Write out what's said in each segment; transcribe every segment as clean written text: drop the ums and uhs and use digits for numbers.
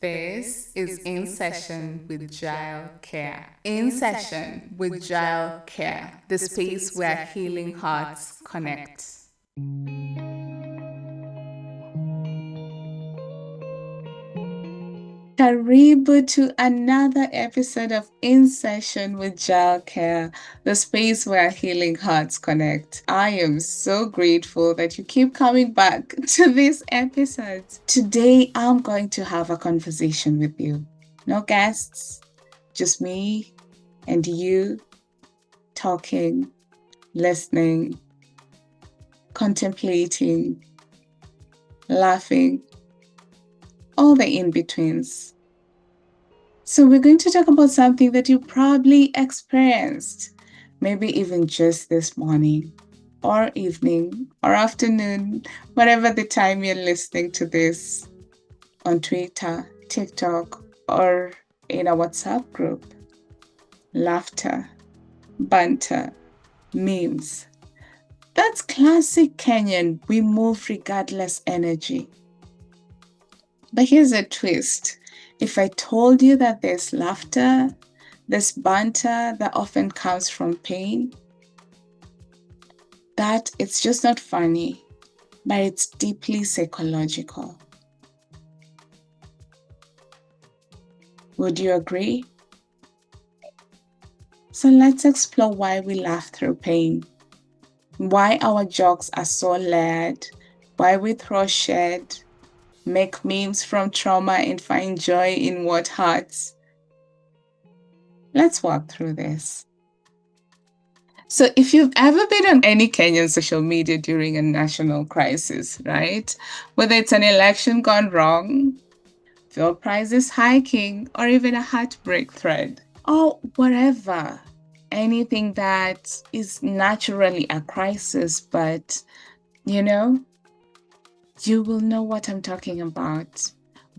This is In Session with Jael Keya. In Session with Jael Keya, the space where healing hearts connect. Karibu to another episode of In Session with Jael Keya, the space where healing hearts connect. I am so grateful that you keep coming back to these episodes. Today, I'm going to have a conversation with you. No guests, just me and you talking, listening, contemplating, laughing, all the in-betweens. So we're going to talk about something that you probably experienced, maybe even just this morning or evening or afternoon, whatever the time you're listening to this, on Twitter, TikTok, or in a WhatsApp group. Laughter, banter, memes. That's classic Kenyan. We move regardless energy. But here's a twist. If I told you that there's laughter, there's banter that often comes from pain, that it's just not funny, but it's deeply psychological. Would you agree? So let's explore why we laugh through pain, why our jokes are so layered, why we throw shade, make memes from trauma and find joy in what hurts. Let's walk through this. So if you've ever been on any Kenyan social media during a national crisis, right? Whether it's an election gone wrong, fuel prices hiking, or even a heartbreak thread, or whatever, anything that is naturally a crisis, but you will know what I'm talking about.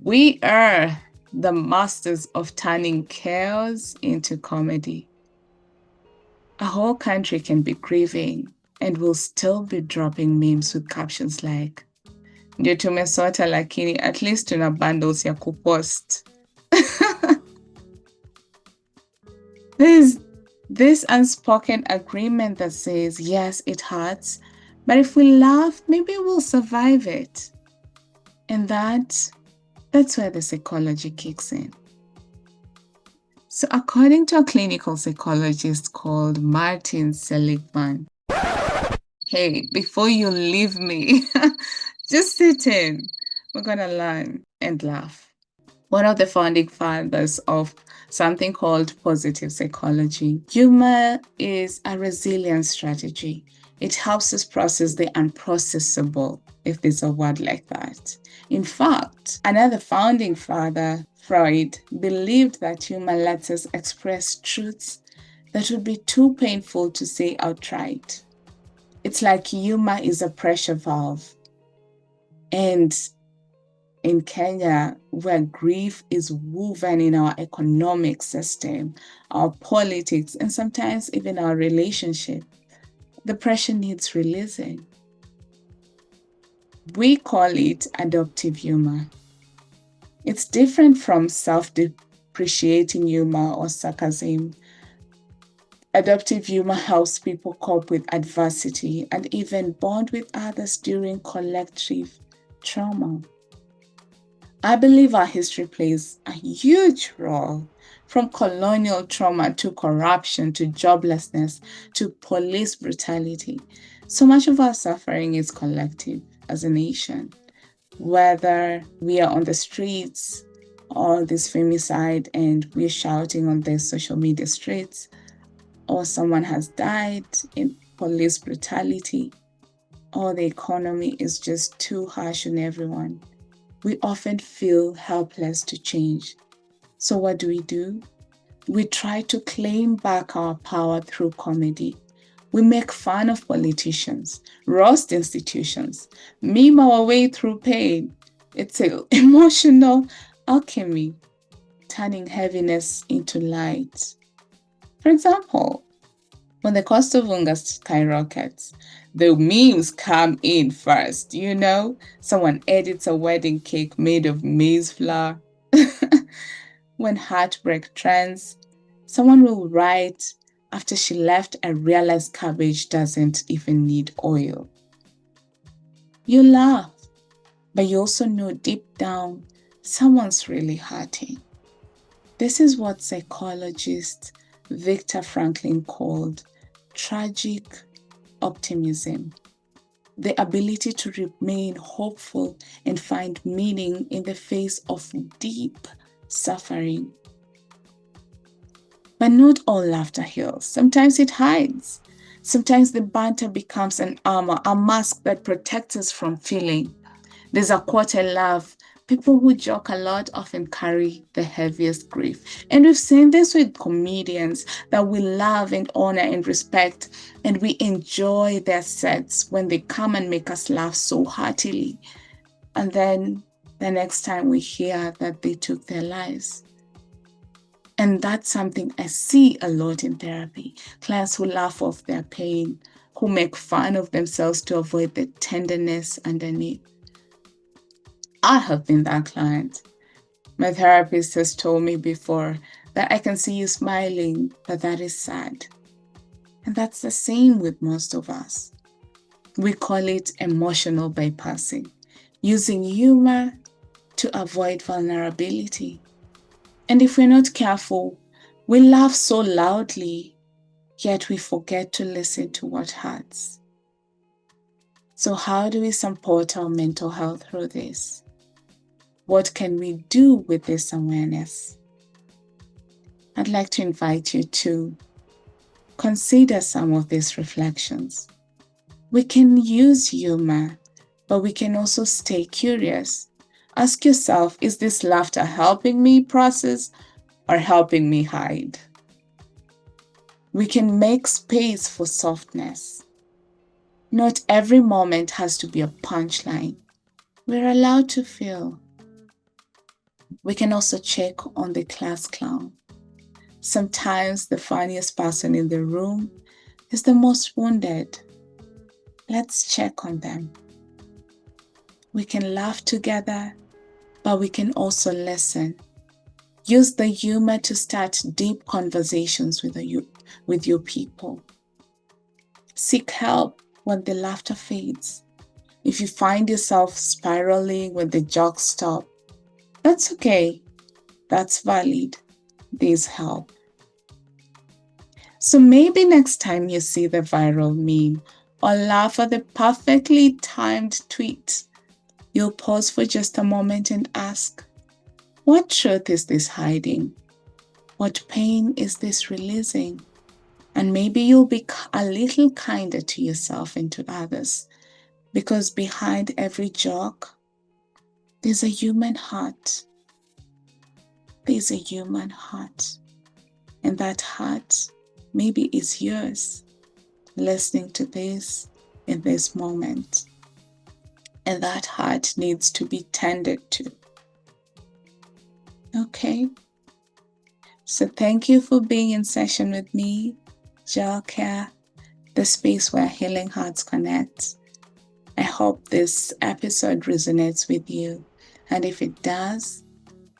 We are the masters of turning chaos into comedy. A whole country can be grieving and will still be dropping memes with captions like, ndio tumesota lakini at least tuna bundles ya kupost. There's this unspoken agreement that says, yes, it hurts, but if we laugh, maybe we'll survive it. And that's where the psychology kicks in. So according to a clinical psychologist called Martin Seligman, hey, before you leave me, just sit in. We're going to learn and laugh. One of the founding fathers of something called positive psychology, humor is a resilience strategy. It helps us process the unprocessable, if there's a word like that. In fact, another founding father, Freud, believed that humor lets us express truths that would be too painful to say outright. It's like humor is a pressure valve. And in Kenya, where grief is woven in our economic system, our politics, and sometimes even our relationship, the pressure needs releasing. We call it adoptive humor. It's different from self-depreciating humor or sarcasm. Adoptive humor helps people cope with adversity and even bond with others during collective trauma. I believe our history plays a huge role, from colonial trauma to corruption to joblessness to police brutality. So much of our suffering is collective as a nation, whether we are on the streets or this femicide and we're shouting on the social media streets, or someone has died in police brutality, or the economy is just too harsh on everyone. We often feel helpless to change. So what do? We try to claim back our power through comedy. We make fun of politicians, roast institutions, meme our way through pain. It's an emotional alchemy, turning heaviness into light. For example, when the cost of unga skyrockets, the memes come in first, Someone edits a wedding cake made of maize flour. when heartbreak trends, someone will write, "After she left, I realized cabbage doesn't even need oil." You laugh, but you also know deep down someone's really hurting. This is what psychologist Viktor Frankl called tragic optimism, the ability to remain hopeful and find meaning in the face of deep suffering. But not all laughter heals. Sometimes it hides. Sometimes the banter becomes an armor, a mask that protects us from feeling. There's a quote I love. People who joke a lot often carry the heaviest grief. And we've seen this with comedians that we love and honor and respect, and we enjoy their sets when they come and make us laugh so heartily. And then the next time we hear that they took their lives. And that's something I see a lot in therapy. Clients who laugh off their pain, who make fun of themselves to avoid the tenderness underneath. I have been that client. My therapist has told me before that I can see you smiling, but that is sad. And that's the same with most of us. We call it emotional bypassing, using humor to avoid vulnerability. And if we're not careful, we laugh so loudly, yet we forget to listen to what hurts. So how do we support our mental health through this? What can we do with this awareness? I'd like to invite you to consider some of these reflections. We can use humor, but we can also stay curious. Ask yourself, is this laughter helping me process or helping me hide? We can make space for softness. Not every moment has to be a punchline. We're allowed to feel. We can also check on the class clown. Sometimes the funniest person in the room is the most wounded. Let's check on them. We can laugh together, but we can also listen. Use the humor to start deep conversations with your people. Seek help when the laughter fades. If you find yourself spiraling when the jokes stop, that's okay. That's valid. There's help. So maybe next time you see the viral meme or laugh at the perfectly timed tweet, you'll pause for just a moment and ask, what truth is this hiding? What pain is this releasing? And maybe you'll be a little kinder to yourself and to others, because behind every joke, there's a human heart. There's a human heart. And that heart maybe is yours, listening to this in this moment. And that heart needs to be tended to. Okay? So thank you for being in session with me, Jael Keya, the space where healing hearts connect. I hope this episode resonates with you. And if it does,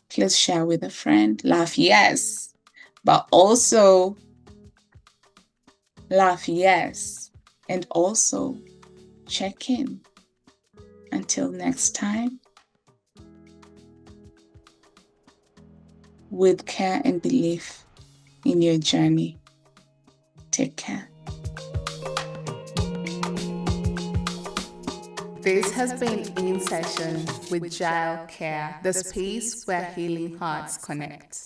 please share with a friend. Laugh, yes, but also laugh, yes, and also check in. Until next time, with care and belief in your journey. Take care. This has been In Session with Jael Keya, the space where healing hearts connect.